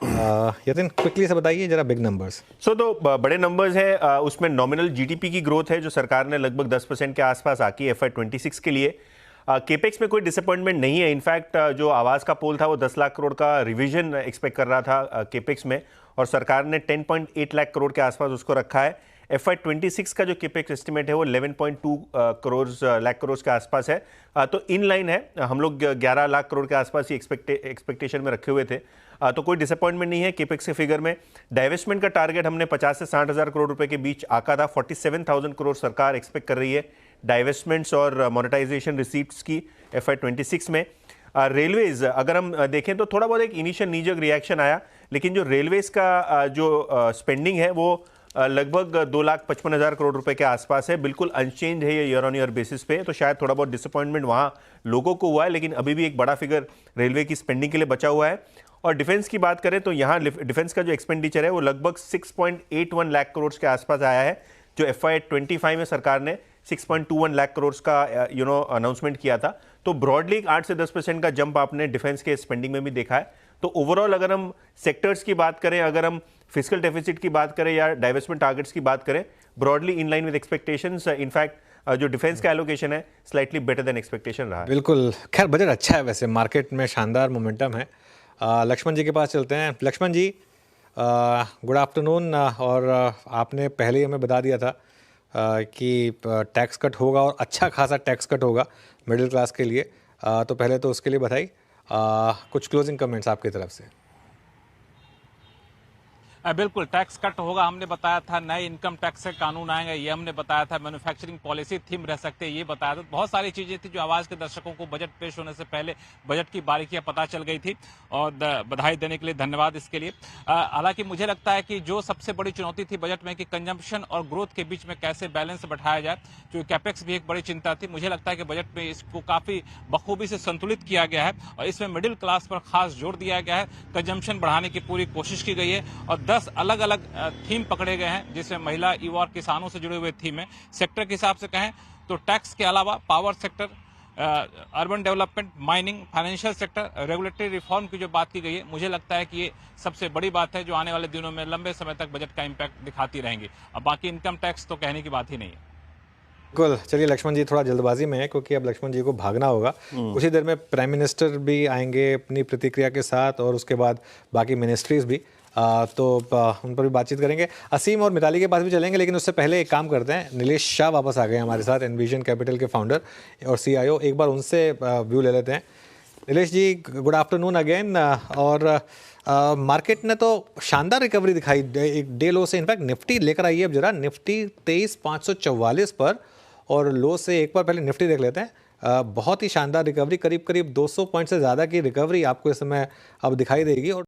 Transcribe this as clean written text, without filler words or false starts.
Yatin quickly से बताइए जरा बिग नंबर्स। तो बड़े नंबर्स हैं, उसमें नॉमिनल जीडीपी की ग्रोथ है जो सरकार ने लगभग 10% के आसपास आकी FY 26 के लिए। केपेक्स में कोई डिसअपॉइंटमेंट नहीं है। इनफैक्ट जो आवाज़ का पोल था वो 10 लाख करोड़ का रिवीजन एक्सपेक्ट कर रहा था केपेक्स में, और सरकार ने 10.8 लाख करोड़ के आसपास उसको रखा है। FY 26 का जो केपेक्स एस्टिमेट है वो 11.2 लाख करोड़ के आसपास है। तो इन लाइन है, हम लोग 11 लाख करोड़ के आसपास ही एक्सपेक्टेशन में रखे हुए थे। तो कोई डिसअपॉइंटमेंट नहीं है केपेक्स के फिगर में। डाइवेस्टमेंट का टारगेट हमने 50 से 60 हज़ार करोड़ रुपए के बीच आका था। 47,000 करोड़ सरकार एक्सपेक्ट कर रही है डाइवेस्टमेंट्स और मोनेटाइजेशन रिसीट्स की FY 26 में। रेलवेज अगर हम देखें तो थोड़ा बहुत एक इनिशियल नीजक रिएक्शन आया, लेकिन जो रेलवेज का जो स्पेंडिंग है वो लगभग 2,55,000 करोड़ रुपए के आसपास है। बिल्कुल अनचेंज है ये ईयर ऑन ईयर बेसिस पे। तो शायद थोड़ा बहुत डिसअपॉइंटमेंट वहाँ लोगों को हुआ है, लेकिन अभी भी एक बड़ा फिगर रेलवे की स्पेंडिंग के लिए बचा हुआ है। और डिफेंस की बात करें तो यहाँ डिफेंस का जो एक्सपेंडिचर है वो लगभग 6.81 लाख करोड़ के आसपास आया है, जो FY 25 में सरकार ने 6.21 लाख करोड़ का अनाउंसमेंट किया था। तो ब्रॉडली 8 से 10% का जंप आपने डिफेंस के स्पेंडिंग में भी देखा है। तो ओवरऑल अगर हम सेक्टर्स की बात करें, अगर हम फिस्कल डेफिसिट की बात करें या डाइवेस्टमेंट टारगेट्स की बात करें, broadly in line with expectations. In fact जो डिफेंस का एलोकेशन है स्लाइटली बेटर देन एक्सपेक्टेशन रहा है। बिल्कुल, खैर बजट अच्छा है, वैसे मार्केट में शानदार मोमेंटम है। लक्ष्मण जी के पास चलते हैं। लक्ष्मण जी, गुड आफ्टरनून। और आपने पहले ही हमें बता दिया था कि टैक्स कट होगा और अच्छा खासा टैक्स कट होगा मिडिल क्लास के लिए। तो पहले तो उसके लिए बधाई। कुछ क्लोजिंग कमेंट्स आपकी तरफ से। बिल्कुल, टैक्स कट होगा, हमने बताया था। नए इनकम टैक्स से कानून आएंगे, ये हमने बताया था। मैन्युफैक्चरिंग पॉलिसी थीम रह सकते हैं, ये बताया था। बहुत सारी चीजें थी जो आवाज के दर्शकों को बजट पेश होने से पहले बजट की बारीकियां पता चल गई थी, और बधाई देने के लिए धन्यवाद इसके लिए। हालांकि मुझे लगता है कि जो सबसे बड़ी चुनौती थी बजट में कि कंजम्पशन और ग्रोथ के बीच में कैसे बैलेंस बैठाया जाए, जो कैपेक्स भी एक बड़ी चिंता थी। मुझे लगता है कि बजट में इसको काफी बखूबी से संतुलित किया गया है, और इसमें मिडिल क्लास पर खास जोर दिया गया है। कंजम्पशन बढ़ाने की पूरी कोशिश की गई है, और 10 अलग अलग थीम पकड़े गए हैं, जिसमें महिला, युवा और किसानों से जुड़े हुए थीम है। सेक्टर के हिसाब से कहें तो टैक्स के अलावा power sector, urban development, mining, financial sector, regulatory reform की जो बात की गई है, मुझे लगता है कि ये सबसे बड़ी बात है जो आने वाले दिनों में लंबे समय तक बजट का इम्पैक्ट दिखाती रहेंगी। अब बाकी इनकम टैक्स तो कहने की बात ही नहीं है। बिल्कुल, चलिए लक्ष्मण जी थोड़ा जल्दबाजी में है क्योंकि अब लक्ष्मण जी को भागना होगा। कुछ ही देर में प्राइम मिनिस्टर भी आएंगे अपनी प्रतिक्रिया के साथ, और उसके बाद बाकी मिनिस्ट्रीज भी। उन पर भी बातचीत करेंगे। असीम और मिताली के पास भी चलेंगे, लेकिन उससे पहले एक काम करते हैं। नीलेश शाह वापस आ गए हमारे साथ, एनविजन कैपिटल के फाउंडर और CIO। एक बार उनसे व्यू ले लेते हैं। नीलेश जी, गुड आफ्टरनून अगेन। और मार्केट ने तो शानदार रिकवरी दिखाई एक डे लो से। इनफैक्ट निफ्टी लेकर आइए अब जरा। निफ्टी 23,544 पर, और लो से एक बार पहले निफ्टी देख लेते हैं। बहुत ही शानदार रिकवरी, करीब करीब 200 पॉइंट से ज़्यादा की रिकवरी आपको इस समय अब दिखाई देगी। और